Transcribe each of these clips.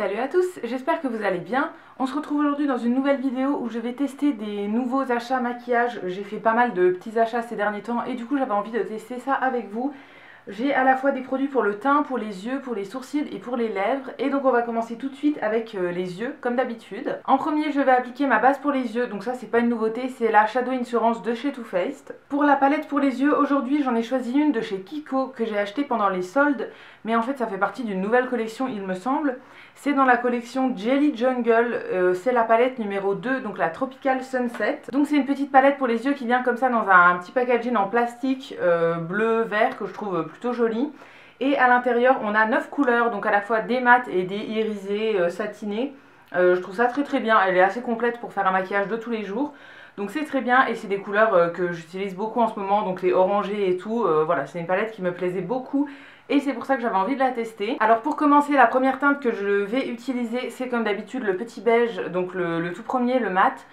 Salut à tous, j'espère que vous allez bien. On se retrouve aujourd'hui dans une nouvelle vidéo où je vais tester des nouveaux achats maquillage. J'ai fait pas mal de petits achats ces derniers temps et du coup j'avais envie de tester ça avec vous. J'ai à la fois des produits pour le teint, pour les yeux, pour les sourcils et pour les lèvres. Et donc on va commencer tout de suite avec les yeux, comme d'habitude. En premier, je vais appliquer ma base pour les yeux. Donc ça, c'est pas une nouveauté, c'est la Shadow Insurance de chez Too Faced. Pour la palette pour les yeux, aujourd'hui, j'en ai choisi une de chez Kiko que j'ai achetée pendant les soldes. Mais en fait, ça fait partie d'une nouvelle collection, il me semble. C'est dans la collection Jelly Jungle. C'est la palette numéro 2, donc la Tropical Sunset. Donc c'est une petite palette pour les yeux qui vient comme ça dans un petit packaging en plastique bleu-vert que je trouve plutôt joli. Et à l'intérieur on a 9 couleurs, donc à la fois des mats et des irisés satinés. Je trouve ça très bien, elle est assez complète pour faire un maquillage de tous les jours. Donc c'est très bien et c'est des couleurs que j'utilise beaucoup en ce moment, donc les orangés et tout. Voilà, c'est une palette qui me plaisait beaucoup et c'est pour ça que j'avais envie de la tester. Alors pour commencer, la première teinte que je vais utiliser, c'est comme d'habitude le petit beige, donc le tout premier, le mat,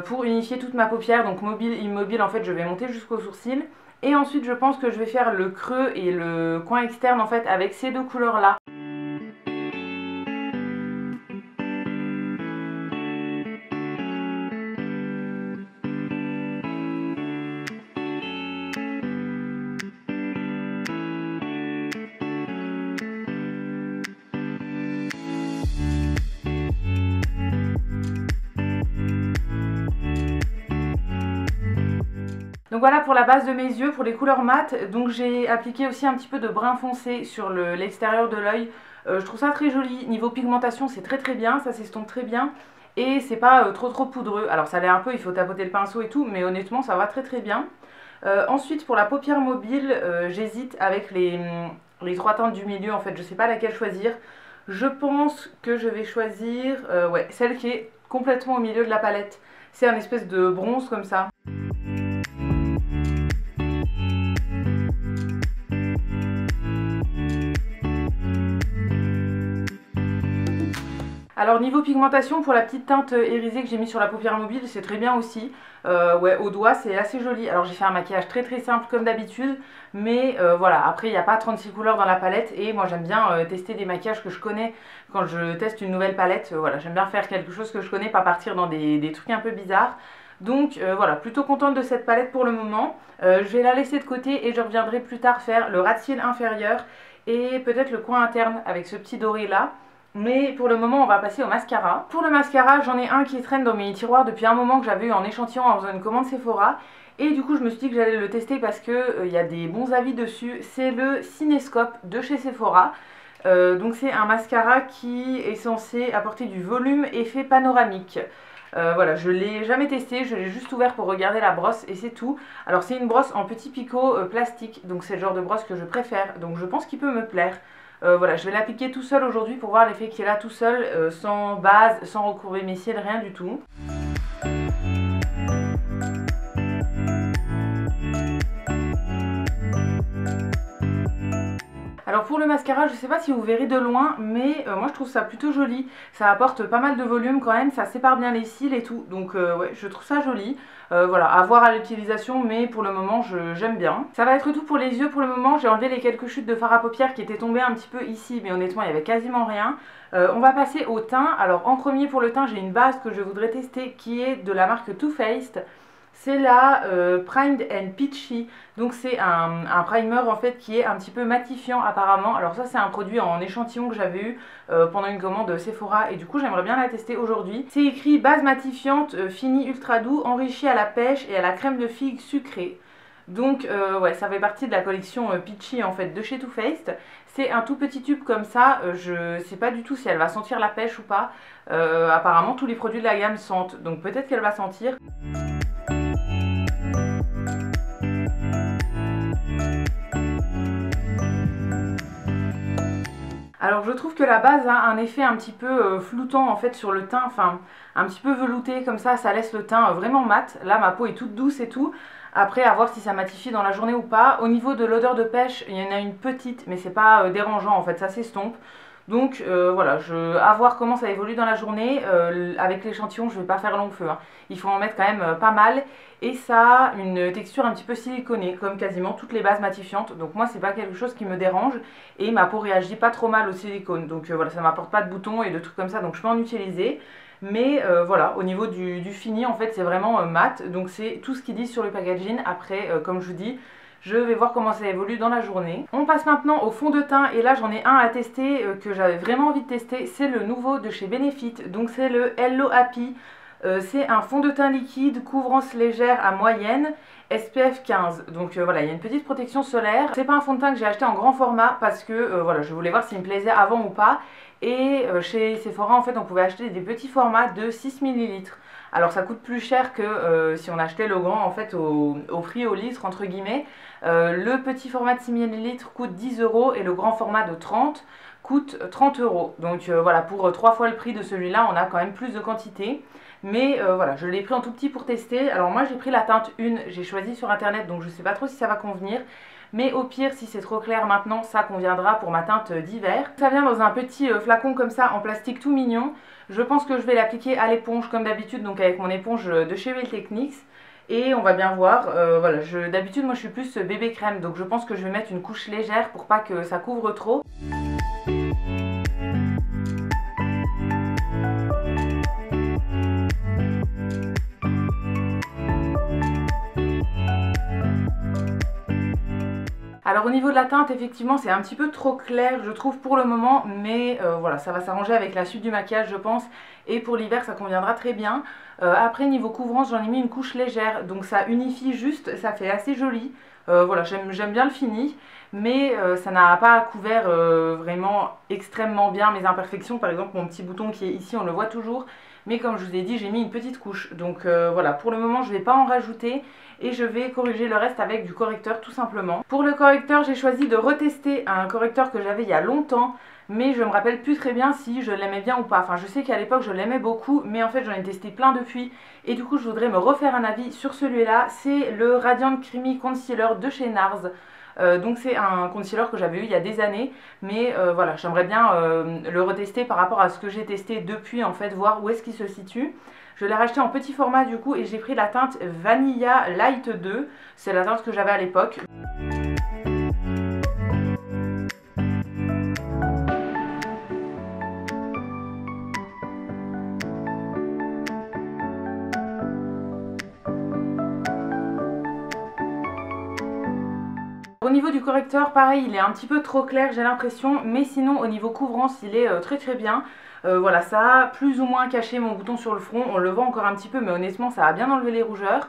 pour unifier toute ma paupière, donc mobile, immobile, en fait je vais monter jusqu'au sourcil. Et ensuite je pense que je vais faire le creux et le coin externe en fait avec ces deux couleurs là. Donc voilà pour la base de mes yeux, pour les couleurs mat. Donc j'ai appliqué aussi un petit peu de brun foncé sur l'extérieur de l'œil. Je trouve ça très joli. Niveau pigmentation, c'est très bien, ça s'estompe très bien. Et c'est pas trop poudreux. Alors ça l'est un peu, il faut tapoter le pinceau et tout, mais honnêtement ça va très bien. Ensuite pour la paupière mobile, j'hésite avec les trois teintes du milieu. En fait je sais pas laquelle choisir. Je pense que je vais choisir ouais, celle qui est complètement au milieu de la palette. C'est un espèce de bronze comme ça. Alors niveau pigmentation, pour la petite teinte irisée que j'ai mis sur la paupière mobile, c'est très bien aussi. Ouais, au doigt c'est assez joli. Alors j'ai fait un maquillage très simple comme d'habitude, mais voilà, après il n'y a pas 36 couleurs dans la palette et moi j'aime bien tester des maquillages que je connais quand je teste une nouvelle palette. Voilà, j'aime bien faire quelque chose que je connais, pas partir dans des trucs un peu bizarres. Donc voilà, plutôt contente de cette palette pour le moment. Je vais la laisser de côté et je reviendrai plus tard faire le ras de cils inférieur et peut-être le coin interne avec ce petit doré là. Mais pour le moment on va passer au mascara. Pour le mascara, j'en ai un qui traîne dans mes tiroirs depuis un moment que j'avais eu en échantillon en faisant une commande Sephora. Et du coup je me suis dit que j'allais le tester parce que y a des bons avis dessus. C'est le Cinescope de chez Sephora. Donc c'est un mascara qui est censé apporter du volume effet panoramique. Voilà, je l'ai jamais testé, je l'ai juste ouvert pour regarder la brosse et c'est tout. Alors c'est une brosse en petit picot plastique, donc c'est le genre de brosse que je préfère, donc je pense qu'il peut me plaire. Voilà, je vais l'appliquer tout seul aujourd'hui pour voir l'effet qu'il a tout seul, sans base, sans recourber mes cils, rien du tout. Alors pour le mascara, je sais pas si vous verrez de loin, mais moi je trouve ça plutôt joli. Ça apporte pas mal de volume quand même, ça sépare bien les cils et tout. Donc ouais, je trouve ça joli. Voilà, à voir à l'utilisation, mais pour le moment j'aime bien. Ça va être tout pour les yeux pour le moment. J'ai enlevé les quelques chutes de fard à paupières qui étaient tombées un petit peu ici, mais honnêtement il y avait quasiment rien. On va passer au teint. Alors en premier pour le teint, j'ai une base que je voudrais tester qui est de la marque Too Faced. C'est la Primed and Peachy, donc c'est un primer en fait qui est un petit peu matifiant apparemment. Alors ça c'est un produit en échantillon que j'avais eu pendant une commande Sephora et du coup j'aimerais bien la tester aujourd'hui. C'est écrit base matifiante fini ultra doux, enrichi à la pêche et à la crème de figue sucrée. Donc ouais, ça fait partie de la collection Peachy en fait de chez Too Faced. C'est un tout petit tube comme ça, je sais pas du tout si elle va sentir la pêche ou pas. Apparemment tous les produits de la gamme sentent, donc peut-être qu'elle va sentir. Alors je trouve que la base a un effet un petit peu floutant en fait sur le teint, enfin un petit peu velouté comme ça laisse le teint vraiment mat. Là ma peau est toute douce et tout, après à voir si ça matifie dans la journée ou pas. Au niveau de l'odeur de pêche, il y en a une petite mais c'est pas dérangeant en fait, ça s'estompe. Donc voilà, à voir comment ça évolue dans la journée. Avec l'échantillon, je vais pas faire long feu, hein. Il faut en mettre quand même pas mal. Et ça a une texture un petit peu siliconée, comme quasiment toutes les bases matifiantes. Donc moi, c'est pas quelque chose qui me dérange. Et ma peau réagit pas trop mal au silicone. Donc voilà, ça m'apporte pas de boutons et de trucs comme ça, donc je peux en utiliser. Mais voilà, au niveau du fini, en fait, c'est vraiment mat. Donc c'est tout ce qu'ils disent sur le packaging. Après, comme je vous dis, je vais voir comment ça évolue dans la journée. On passe maintenant au fond de teint et là j'en ai un à tester que j'avais vraiment envie de tester. C'est le nouveau de chez Benefit, donc c'est le Hello Happy. C'est un fond de teint liquide, couvrance légère à moyenne, SPF 15. Donc voilà, il y a une petite protection solaire. C'est pas un fond de teint que j'ai acheté en grand format parce que voilà, je voulais voir s'il me plaisait avant ou pas. Et chez Sephora en fait on pouvait acheter des petits formats de 6 ml. Alors ça coûte plus cher que si on achetait le grand en fait au prix au litre entre guillemets. Le petit format de 6 ml coûte 10 € et le grand format de 30 coûte 30 €. Donc voilà, pour 3 fois le prix de celui-là, on a quand même plus de quantité. Mais voilà, je l'ai pris en tout petit pour tester. Alors moi j'ai pris la teinte 1, j'ai choisi sur internet, donc je ne sais pas trop si ça va convenir. Mais au pire, si c'est trop clair maintenant, ça conviendra pour ma teinte d'hiver. Ça vient dans un petit flacon comme ça, en plastique tout mignon. Je pense que je vais l'appliquer à l'éponge comme d'habitude, donc avec mon éponge de chez Real Techniques. Et on va bien voir, voilà, d'habitude moi je suis plus bébé crème, donc je pense que je vais mettre une couche légère pour pas que ça couvre trop. Alors au niveau de la teinte, effectivement c'est un petit peu trop clair je trouve pour le moment, mais voilà, ça va s'arranger avec la suite du maquillage je pense, et pour l'hiver ça conviendra très bien. Après niveau couvrance j'en ai mis une couche légère, donc ça unifie juste, ça fait assez joli. Voilà, j'aime bien le fini, mais ça n'a pas couvert vraiment extrêmement bien mes imperfections. Par exemple mon petit bouton qui est ici on le voit toujours, mais comme je vous ai dit j'ai mis une petite couche, donc voilà, pour le moment je ne vais pas en rajouter et je vais corriger le reste avec du correcteur tout simplement. Pour le correcteur j'ai choisi de retester un correcteur que j'avais il y a longtemps, mais je me rappelle plus très bien si je l'aimais bien ou pas. Enfin je sais qu'à l'époque je l'aimais beaucoup, mais en fait j'en ai testé plein depuis et du coup je voudrais me refaire un avis sur celui-là. C'est le Radiant Creamy Concealer de chez NARS. Donc c'est un concealer que j'avais eu il y a des années, mais voilà, j'aimerais bien le retester par rapport à ce que j'ai testé depuis en fait, voir où est-ce qu'il se situe. Je l'ai racheté en petit format du coup et j'ai pris la teinte Vanilla Light 2, c'est la teinte que j'avais à l'époque. Au niveau du correcteur, pareil, il est un petit peu trop clair, j'ai l'impression, mais sinon au niveau couvrance, il est très très bien. Voilà, ça a plus ou moins caché mon bouton sur le front, on le voit encore un petit peu, mais honnêtement, ça a bien enlevé les rougeurs.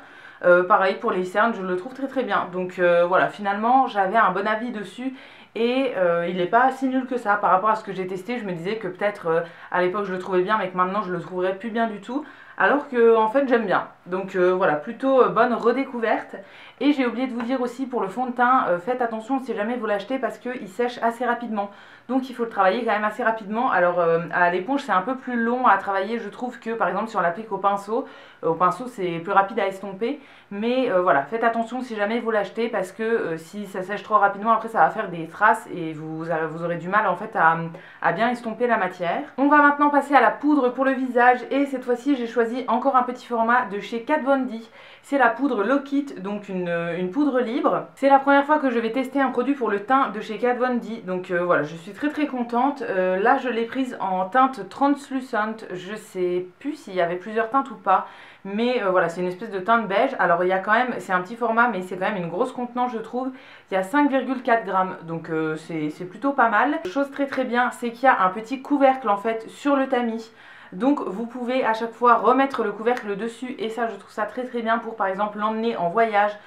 Pareil pour les cernes, je le trouve très très bien. Donc voilà, finalement, j'avais un bon avis dessus. Et il n'est pas si nul que ça par rapport à ce que j'ai testé. Je me disais que peut-être à l'époque je le trouvais bien, mais que maintenant je le trouverais plus bien du tout. Alors que en fait j'aime bien. Donc voilà, plutôt bonne redécouverte. Et j'ai oublié de vous dire aussi pour le fond de teint, faites attention si jamais vous l'achetez parce qu'il sèche assez rapidement. Donc il faut le travailler quand même assez rapidement. Alors à l'éponge c'est un peu plus long à travailler, je trouve, que par exemple si on l'applique au pinceau. Au pinceau c'est plus rapide à estomper. Mais voilà, faites attention si jamais vous l'achetez parce que si ça sèche trop rapidement, après ça va faire des traces et vous aurez du mal en fait à bien estomper la matière. On va maintenant passer à la poudre pour le visage et cette fois-ci j'ai choisi encore un petit format de chez Kat Von D. C'est la poudre Lock It, donc une poudre libre. C'est la première fois que je vais tester un produit pour le teint de chez Kat Von D, donc voilà, je suis très très contente. Là je l'ai prise en teinte translucente, je sais plus s'il y avait plusieurs teintes ou pas. Mais voilà, c'est une espèce de teinte beige. Alors il y a quand même, c'est un petit format, mais c'est quand même une grosse contenance je trouve. Il y a 5,4 grammes, donc c'est plutôt pas mal. Chose très très bien, c'est qu'il y a un petit couvercle en fait sur le tamis. Donc vous pouvez à chaque fois remettre le couvercle dessus et ça je trouve ça très très bien pour par exemple l'emmener en voyage.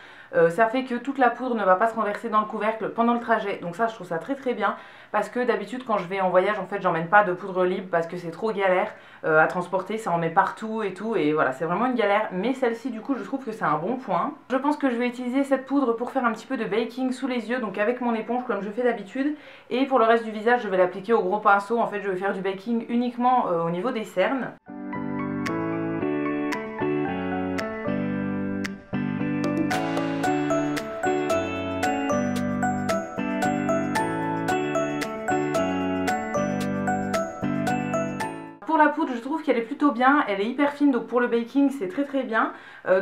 Ça fait que toute la poudre ne va pas se renverser dans le couvercle pendant le trajet, donc ça je trouve ça très très bien parce que d'habitude quand je vais en voyage en fait j'emmène pas de poudre libre parce que c'est trop galère à transporter, ça en met partout et tout et voilà c'est vraiment une galère, mais celle-ci du coup je trouve que c'est un bon point. Je pense que je vais utiliser cette poudre pour faire un petit peu de baking sous les yeux, donc avec mon éponge comme je fais d'habitude, et pour le reste du visage je vais l'appliquer au gros pinceau, en fait je vais faire du baking uniquement au niveau des cernes. la poudre, je trouve qu'elle est plutôt bien, elle est hyper fine, donc pour le baking c'est très très bien.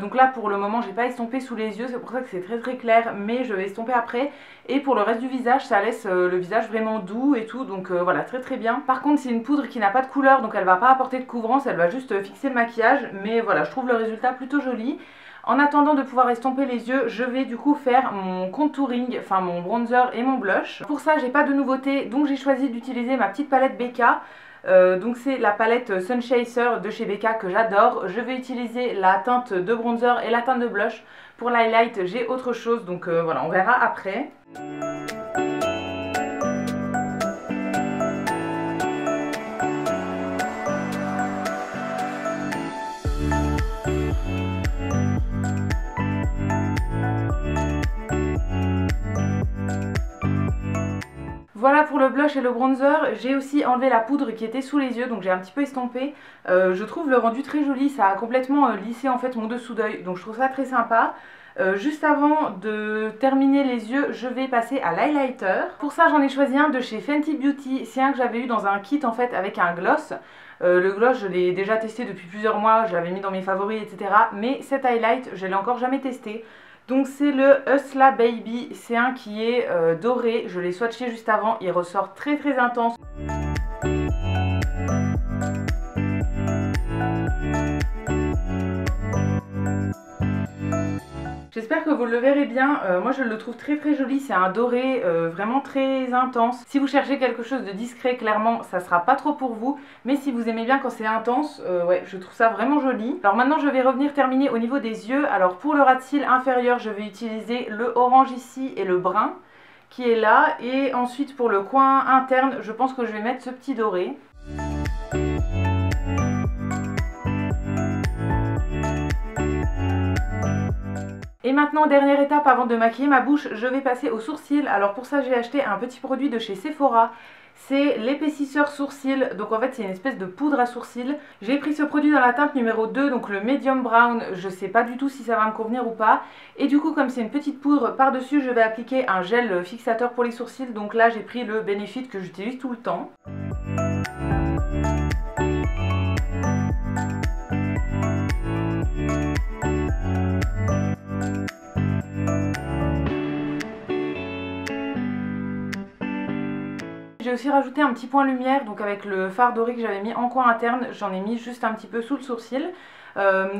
Donc là pour le moment j'ai pas estompé sous les yeux, c'est pour ça que c'est très très clair, mais je vais estomper après. Et pour le reste du visage, ça laisse le visage vraiment doux et tout, donc voilà, très très bien. Par contre c'est une poudre qui n'a pas de couleur, donc elle va pas apporter de couvrance, elle va juste fixer le maquillage, mais voilà, je trouve le résultat plutôt joli. En attendant de pouvoir estomper les yeux, je vais du coup faire mon contouring, enfin mon bronzer et mon blush. Pour ça, j'ai pas de nouveauté, donc j'ai choisi d'utiliser ma petite palette BK. Donc c'est la palette Sun Chaser de chez BK que j'adore. Je vais utiliser la teinte de bronzer et la teinte de blush. Pour l'highlight, j'ai autre chose, donc voilà, on verra après. Voilà pour le blush et le bronzer. J'ai aussi enlevé la poudre qui était sous les yeux, donc j'ai un petit peu estompé. Je trouve le rendu très joli, ça a complètement lissé en fait mon dessous d'œil, donc je trouve ça très sympa. Juste avant de terminer les yeux, je vais passer à l'highlighter. Pour ça j'en ai choisi un de chez Fenty Beauty, c'est un que j'avais eu dans un kit en fait avec un gloss. Le gloss je l'ai déjà testé depuis plusieurs mois, je l'avais mis dans mes favoris etc. Mais cet highlight je l'ai encore jamais testé. Donc c'est le Hustla Baby, c'est un qui est doré, je l'ai swatché juste avant, il ressort très très intense. J'espère que vous le verrez bien, moi je le trouve très très joli, c'est un doré vraiment très intense. Si vous cherchez quelque chose de discret, clairement ça sera pas trop pour vous, mais si vous aimez bien quand c'est intense, ouais je trouve ça vraiment joli. Alors maintenant je vais revenir terminer au niveau des yeux. Alors pour le ras de cils inférieur je vais utiliser le orange ici et le brun qui est là, et ensuite pour le coin interne je pense que je vais mettre ce petit doré. Et maintenant, dernière étape avant de maquiller ma bouche, je vais passer aux sourcils. Alors pour ça j'ai acheté un petit produit de chez Sephora. C'est l'épaississeur sourcils, donc en fait c'est une espèce de poudre à sourcils. J'ai pris ce produit dans la teinte numéro 2, donc le medium brown, je sais pas du tout si ça va me convenir ou pas. Et du coup comme c'est une petite poudre, par-dessus je vais appliquer un gel fixateur pour les sourcils. Donc là j'ai pris le Benefit que j'utilise tout le temps. J'ai aussi rajouté un petit point lumière, donc avec le fard doré que j'avais mis en coin interne, j'en ai mis juste un petit peu sous le sourcil.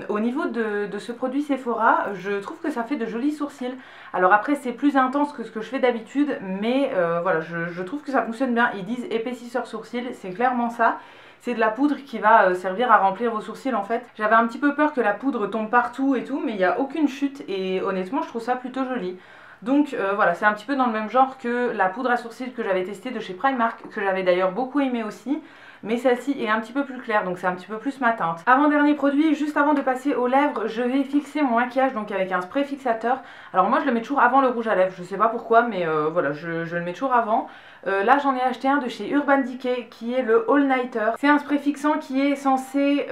Au niveau de ce produit Sephora, je trouve que ça fait de jolis sourcils. Alors après c'est plus intense que ce que je fais d'habitude, mais voilà, je trouve que ça fonctionne bien. Ils disent épaississeur sourcils, c'est clairement ça. C'est de la poudre qui va servir à remplir vos sourcils en fait. J'avais un petit peu peur que la poudre tombe partout et tout, mais il n'y a aucune chute et honnêtement je trouve ça plutôt joli. Donc voilà, c'est un petit peu dans le même genre que la poudre à sourcils que j'avais testée de chez Primark, que j'avais d'ailleurs beaucoup aimé aussi. Mais celle-ci est un petit peu plus claire, donc c'est un petit peu plus ma teinte. Avant-dernier produit, juste avant de passer aux lèvres, je vais fixer mon maquillage donc avec un spray fixateur. Alors moi je le mets toujours avant le rouge à lèvres, je sais pas pourquoi, mais voilà, je le mets toujours avant. Là j'en ai acheté un de chez Urban Decay qui est le All Nighter. C'est un spray fixant qui est censé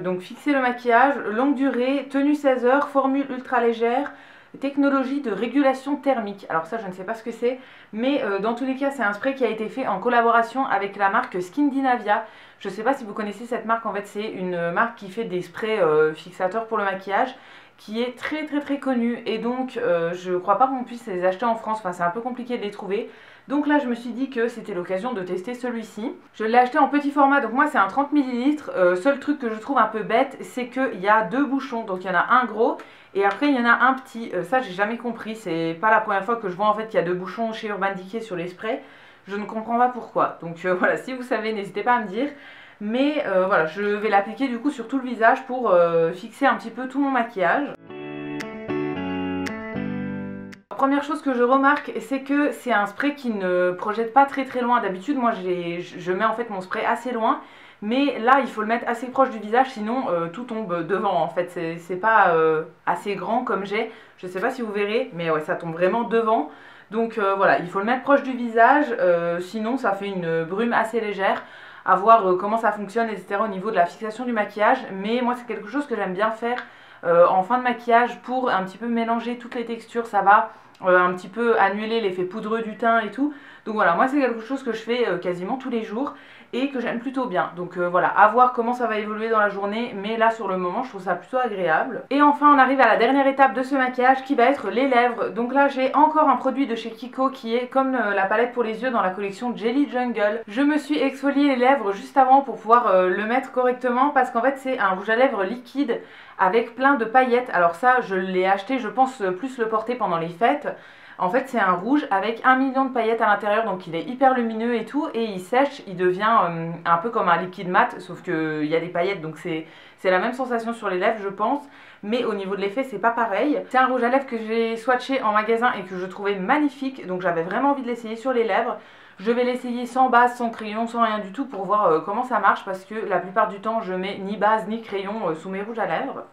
donc fixer le maquillage, longue durée, tenue 16 heures, formule ultra légère, technologie de régulation thermique. Alors ça je ne sais pas ce que c'est, mais dans tous les cas c'est un spray qui a été fait en collaboration avec la marque Skindinavia. Je ne sais pas si vous connaissez cette marque, en fait c'est une marque qui fait des sprays fixateurs pour le maquillage, qui est très connue, et donc je crois pas qu'on puisse les acheter en France, enfin c'est un peu compliqué de les trouver. Donc là je me suis dit que c'était l'occasion de tester celui-ci. Je l'ai acheté en petit format, donc moi c'est un 30 ml. Seul truc que je trouve un peu bête, c'est qu'il y a deux bouchons, donc il y en a un gros et après il y en a un petit. Ça j'ai jamais compris, c'est pas la première fois que je vois en fait qu'il y a deux bouchons chez Urban Decay sur les sprays. Je ne comprends pas pourquoi, donc voilà, si vous savez n'hésitez pas à me dire. Mais voilà, je vais l'appliquer du coup sur tout le visage pour fixer un petit peu tout mon maquillage. Première chose que je remarque, c'est que c'est un spray qui ne projette pas très loin. D'habitude moi je mets en fait mon spray assez loin, mais là il faut le mettre assez proche du visage, sinon tout tombe devant en fait. C'est pas assez grand comme j'ai, je sais pas si vous verrez, mais ouais ça tombe vraiment devant. Donc voilà, il faut le mettre proche du visage, sinon ça fait une brume assez légère. À voir comment ça fonctionne etc. au niveau de la fixation du maquillage, mais moi c'est quelque chose que j'aime bien faire en fin de maquillage pour un petit peu mélanger toutes les textures. Ça va un petit peu annuler l'effet poudreux du teint et tout, Donc voilà, moi c'est quelque chose que je fais quasiment tous les jours et que j'aime plutôt bien. Donc voilà, à voir comment ça va évoluer dans la journée, mais là sur le moment je trouve ça plutôt agréable. Et enfin on arrive à la dernière étape de ce maquillage qui va être les lèvres. Donc là j'ai encore un produit de chez Kiko qui est comme la palette pour les yeux dans la collection Jelly Jungle. Je me suis exfolié les lèvres juste avant pour pouvoir le mettre correctement parce qu'en fait c'est un rouge à lèvres liquide avec plein de paillettes. Alors ça je l'ai acheté, je pense plus le porter pendant les fêtes. En fait c'est un rouge avec 1 million de paillettes à l'intérieur, donc il est hyper lumineux et tout, et il sèche, il devient un peu comme un liquide mat, sauf qu'il y a des paillettes, donc c'est la même sensation sur les lèvres je pense, mais au niveau de l'effet c'est pas pareil. C'est un rouge à lèvres que j'ai swatché en magasin et que je trouvais magnifique, donc j'avais vraiment envie de l'essayer sur les lèvres. Je vais l'essayer sans base, sans crayon, sans rien du tout pour voir comment ça marche, parce que la plupart du temps je mets ni base ni crayon sous mes rouges à lèvres.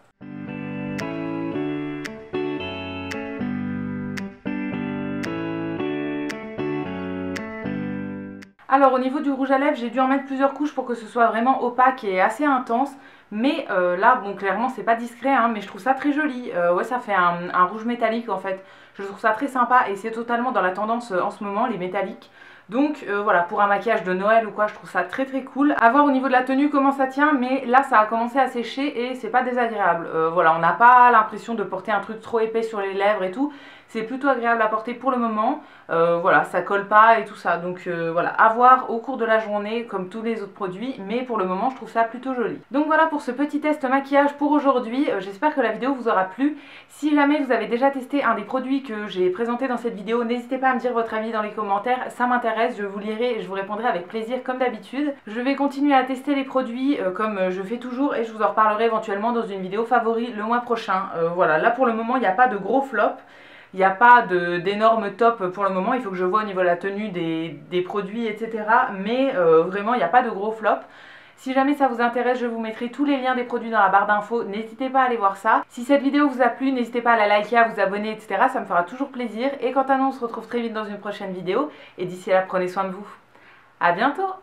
Alors au niveau du rouge à lèvres, j'ai dû en mettre plusieurs couches pour que ce soit vraiment opaque et assez intense. Mais là, bon clairement c'est pas discret, hein, mais je trouve ça très joli. Ouais, ça fait un rouge métallique en fait. Je trouve ça très sympa et c'est totalement dans la tendance en ce moment, les métalliques. Donc voilà, pour un maquillage de Noël ou quoi, je trouve ça très très cool. À voir au niveau de la tenue comment ça tient, mais là ça a commencé à sécher et c'est pas désagréable. Voilà, on n'a pas l'impression de porter un truc trop épais sur les lèvres et tout. C'est plutôt agréable à porter pour le moment. Voilà, ça colle pas et tout ça. Donc voilà, à voir au cours de la journée comme tous les autres produits, mais pour le moment je trouve ça plutôt joli. Donc voilà pour ce petit test maquillage pour aujourd'hui. J'espère que la vidéo vous aura plu. Si jamais vous avez déjà testé un des produits que j'ai présenté dans cette vidéo, n'hésitez pas à me dire votre avis dans les commentaires, ça m'intéresse, je vous lirai et je vous répondrai avec plaisir comme d'habitude. Je vais continuer à tester les produits comme je fais toujours et je vous en reparlerai éventuellement dans une vidéo favori le mois prochain. Voilà, là pour le moment il n'y a pas de gros flop. Il n'y a pas d'énormes top pour le moment, il faut que je vois au niveau de la tenue des produits, etc. Mais vraiment, il n'y a pas de gros flop. Si jamais ça vous intéresse, je vous mettrai tous les liens des produits dans la barre d'infos, n'hésitez pas à aller voir ça. Si cette vidéo vous a plu, n'hésitez pas à la liker, à vous abonner, etc. Ça me fera toujours plaisir. Et quant à nous, on se retrouve très vite dans une prochaine vidéo. Et d'ici là, prenez soin de vous. À bientôt!